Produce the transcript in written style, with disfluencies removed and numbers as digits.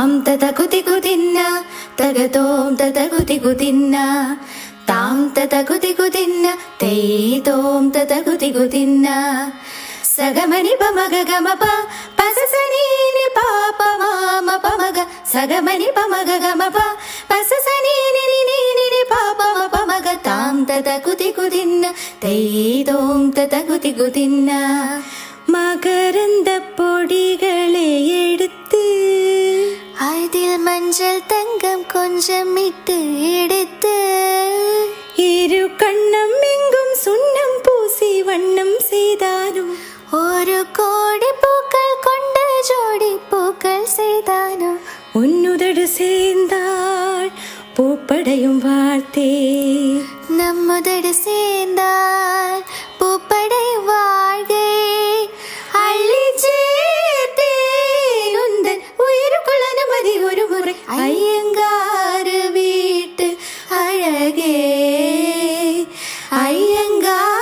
താം തതകുതി കുതിന്ന തകതോം തതകുതി കുതിന്ന താം തതകുതി കുതിന്ന തേതോം തതകുതി കുതിന്ന സഗമനി പമഗ ഗമപ പസസനീനി പാപ മാമ പമഗ സഗമനി പമഗ ഗമപ പസസനീനി നീനി പാപ പമഗ താം തതകുതി കുതിന്ന തേതോം തതകുതി കുതിന്ന മകരന്ദ പൊടികളെ എടുത്ത് അതിൽ മஞ்சள் തങ്കം கொஞ்சம் ഇട്ട് എടുത്ത് ഇരു കണ്ണം എങ്കും സുണ്ണം പൂസി വണ്ണം ചെയ്താനും ഒരു കോടി പൂക്കൾ കൊണ്ട് ജോഡി പൂക്കൾ ചെയ്താനും ഉന്നുതട് சேர்ந்தாள் பூப்படையும் வாழ்த்தே நம்முதடு சேர்ந்தாள் பூப்படையும் வாழ்கை அள்ளி சேர்த்தேன் உந்தன் உயிருக்குள் அனுமதி ஒரு முறை ஐயங்கார் வீட்டு அழகே ஐயங்கார்